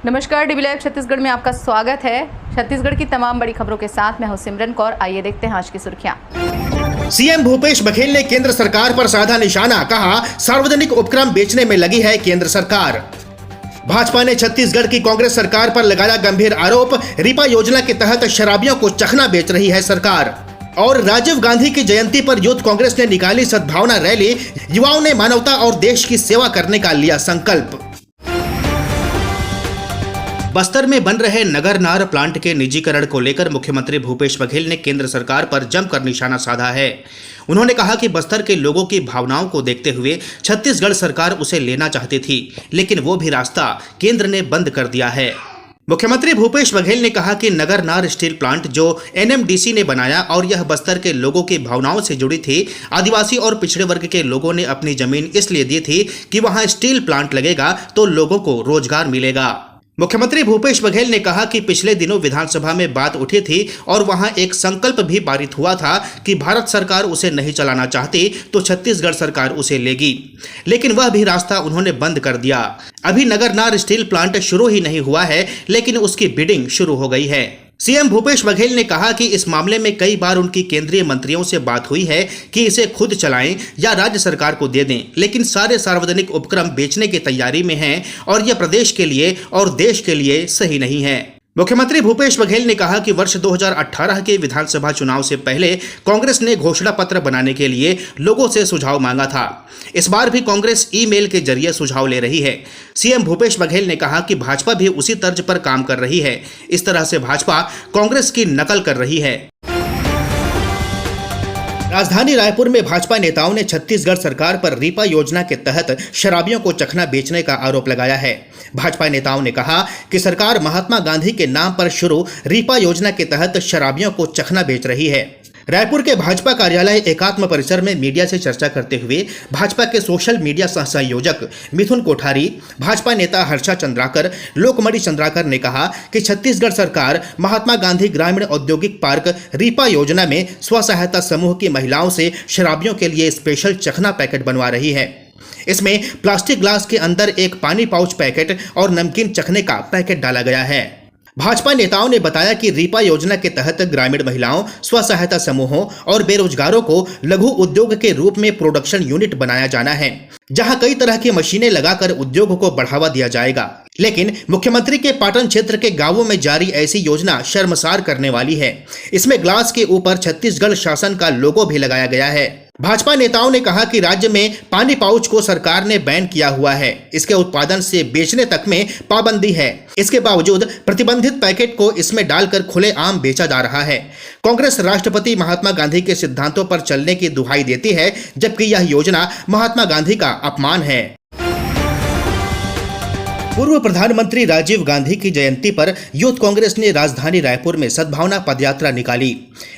नमस्कार, dB live Chhattisgarh में आपका स्वागत है। छत्तीसगढ़ की तमाम बड़ी खबरों के साथ मैं हूं सिमरन कौर। आइए देखते हैं आज की सुर्खियां। सीएम भूपेश बघेल ने केंद्र सरकार पर साधा निशाना, कहा सार्वजनिक उपक्रम बेचने में लगी है केंद्र सरकार। भाजपा ने छत्तीसगढ़ की कांग्रेस सरकार पर लगाया गंभीर आरोप, रिपा योजना के तहत शराबियों को चखना बेच रही है सरकार। और राजीव गांधी की जयंती पर यूथ कांग्रेस ने निकाली सद्भावना रैली, युवाओं ने मानवता और देश की सेवा करने का लिया संकल्प। बस्तर में बन रहे नगरनार प्लांट के निजीकरण को लेकर मुख्यमंत्री भूपेश बघेल ने केंद्र सरकार पर जमकर निशाना साधा है। उन्होंने कहा कि बस्तर के लोगों की भावनाओं को देखते हुए छत्तीसगढ़ सरकार उसे लेना चाहती थी, लेकिन वो भी रास्ता केंद्र ने बंद कर दिया है। मुख्यमंत्री भूपेश बघेल ने कहा कि नगरनार स्टील प्लांट जो एनएमडीसी ने बनाया और यह बस्तर के लोगों की भावनाओं से जुड़ी थी। आदिवासी और पिछड़े वर्ग के लोगों ने अपनी जमीन इसलिए दी थी कि वहां स्टील प्लांट लगेगा तो लोगों को रोजगार मिलेगा। मुख्यमंत्री भूपेश बघेल ने कहा कि पिछले दिनों विधानसभा में बात उठी थी और वहां एक संकल्प भी पारित हुआ था कि भारत सरकार उसे नहीं चलाना चाहती तो छत्तीसगढ़ सरकार उसे लेगी, लेकिन वह भी रास्ता उन्होंने बंद कर दिया। अभी नगरनार स्टील प्लांट शुरू ही नहीं हुआ है, लेकिन उसकी बिडिंग शुरू हो गई है। सीएम भूपेश बघेल ने कहा कि इस मामले में कई बार उनकी केंद्रीय मंत्रियों से बात हुई है कि इसे खुद चलाएं या राज्य सरकार को दे दें, लेकिन सारे सार्वजनिक उपक्रम बेचने की तैयारी में हैं और यह प्रदेश के लिए और देश के लिए सही नहीं है। मुख्यमंत्री भूपेश बघेल ने कहा कि वर्ष 2018 के विधानसभा चुनाव से पहले कांग्रेस ने घोषणा पत्र बनाने के लिए लोगों से सुझाव मांगा था। इस बार भी कांग्रेस ईमेल के जरिए सुझाव ले रही है। सीएम भूपेश बघेल ने कहा कि भाजपा भी उसी तर्ज पर काम कर रही है। इस तरह से भाजपा कांग्रेस की नकल कर रही है। राजधानी रायपुर में भाजपा नेताओं ने छत्तीसगढ़ सरकार पर रिपा योजना के तहत शराबियों को चखना बेचने का आरोप लगाया है। भाजपा नेताओं ने कहा कि सरकार महात्मा गांधी के नाम पर शुरू रिपा योजना के तहत शराबियों को चखना बेच रही है। रायपुर के भाजपा कार्यालय एकात्म परिसर में मीडिया से चर्चा करते हुए भाजपा के सोशल मीडिया सह संयोजक मिथुन कोठारी, भाजपा नेता हर्षा चंद्राकर, लोकमणि चंद्राकर ने कहा कि छत्तीसगढ़ सरकार महात्मा गांधी ग्रामीण औद्योगिक पार्क रिपा योजना में स्व सहायता समूह की महिलाओं से शराबियों के लिए स्पेशल चखना पैकेट बनवा रही है। इसमें प्लास्टिक ग्लास के अंदर एक पानी पाउच पैकेट और नमकीन चखने का पैकेट डाला गया है। भाजपा नेताओं ने बताया कि रिपा योजना के तहत ग्रामीण महिलाओं, स्व सहायता समूहों और बेरोजगारों को लघु उद्योग के रूप में प्रोडक्शन यूनिट बनाया जाना है, जहां कई तरह की मशीनें लगाकर उद्योग को बढ़ावा दिया जाएगा। लेकिन मुख्यमंत्री के पाटन क्षेत्र के गांवों में जारी ऐसी योजना शर्मसार करने वाली है। इसमें ग्लास के ऊपर छत्तीसगढ़ शासन का लोगो भी लगाया गया है। भाजपा नेताओं ने कहा कि राज्य में पानी पाउच को सरकार ने बैन किया हुआ है। इसके उत्पादन से बेचने तक में पाबंदी है। इसके बावजूद प्रतिबंधित पैकेट को इसमें डालकर खुलेआम बेचा जा रहा है। कांग्रेस राष्ट्रपति महात्मा गांधी के सिद्धांतों पर चलने की दुहाई देती है, जबकि यह योजना महात्मा गांधी का अपमान है। पूर्व प्रधानमंत्री राजीव गांधी की जयंती पर यूथ कांग्रेस ने राजधानी रायपुर में सद्भावना पदयात्रा निकाली।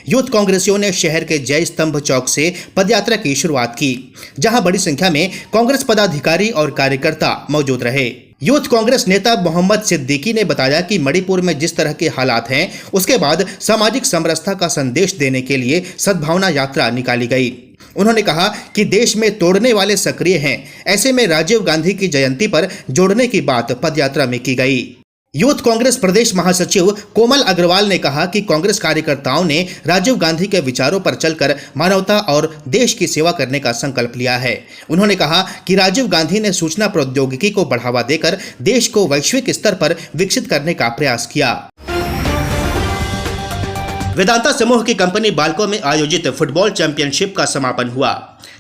यूथ कांग्रेसियों ने शहर के जय स्तंभ चौक से पदयात्रा की शुरुआत की, जहां बड़ी संख्या में कांग्रेस पदाधिकारी और कार्यकर्ता मौजूद रहे। यूथ कांग्रेस नेता मोहम्मद सिद्दीकी ने बताया कि मणिपुर में जिस तरह के हालात हैं, उसके बाद सामाजिक समरसता का संदेश देने के लिए सद्भावना यात्रा निकाली गई। उन्होंने कहा कि देश में तोड़ने वाले सक्रिय हैं, ऐसे में राजीव गांधी की जयंती पर जोड़ने की बात पदयात्रा में की गई। यूथ कांग्रेस प्रदेश महासचिव कोमल अग्रवाल ने कहा कि कांग्रेस कार्यकर्ताओं ने राजीव गांधी के विचारों पर चलकर मानवता और देश की सेवा करने का संकल्प लिया है। उन्होंने कहा कि राजीव गांधी ने सूचना प्रौद्योगिकी को बढ़ावा देकर देश को वैश्विक स्तर पर विकसित करने का प्रयास किया। वेदांता समूह की कंपनी बाल्को में आयोजित फुटबॉल चैंपियनशिप का समापन हुआ।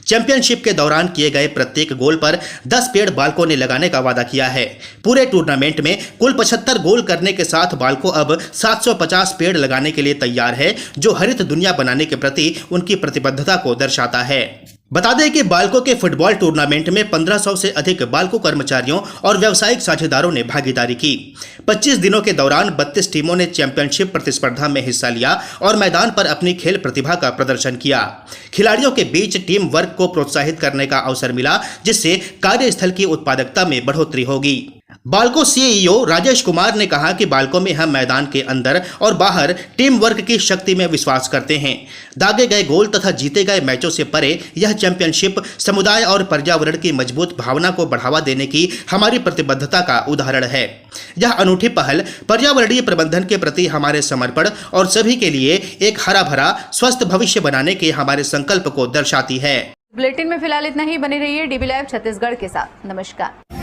चैंपियनशिप के दौरान किए गए प्रत्येक गोल पर 10 पेड़ बाल्को ने लगाने का वादा किया है। पूरे टूर्नामेंट में कुल 75 गोल करने के साथ बाल्को अब 750 पेड़ लगाने के लिए तैयार है, जो हरित दुनिया बनाने के प्रति उनकी प्रतिबद्धता को दर्शाता है। बता दें कि बाल्को के फुटबॉल टूर्नामेंट में 1500 से अधिक बाल्को कर्मचारियों और व्यावसायिक साझेदारों ने भागीदारी की। 25 दिनों के दौरान 32 टीमों ने चैंपियनशिप प्रतिस्पर्धा में हिस्सा लिया और मैदान पर अपनी खेल प्रतिभा का प्रदर्शन किया। खिलाड़ियों के बीच टीम वर्क को प्रोत्साहित करने का अवसर मिला, जिससे कार्यस्थल की उत्पादकता में बढ़ोतरी होगी। बालको सीईओ राजेश कुमार ने कहा कि बालको में हम मैदान के अंदर और बाहर टीम वर्क की शक्ति में विश्वास करते हैं। दागे गए गोल तथा जीते गए मैचों से परे यह चैंपियनशिप समुदाय और पर्यावरण की मजबूत भावना को बढ़ावा देने की हमारी प्रतिबद्धता का उदाहरण है। यह अनूठी पहल पर्यावरणीय प्रबंधन के प्रति हमारे समर्पण और सभी के लिए एक हरा भरा स्वस्थ भविष्य बनाने के हमारे संकल्प को दर्शाती है। बुलेटिन में फिलहाल इतना ही। बने रहिए डीबी लाइव छत्तीसगढ़ के साथ। नमस्कार।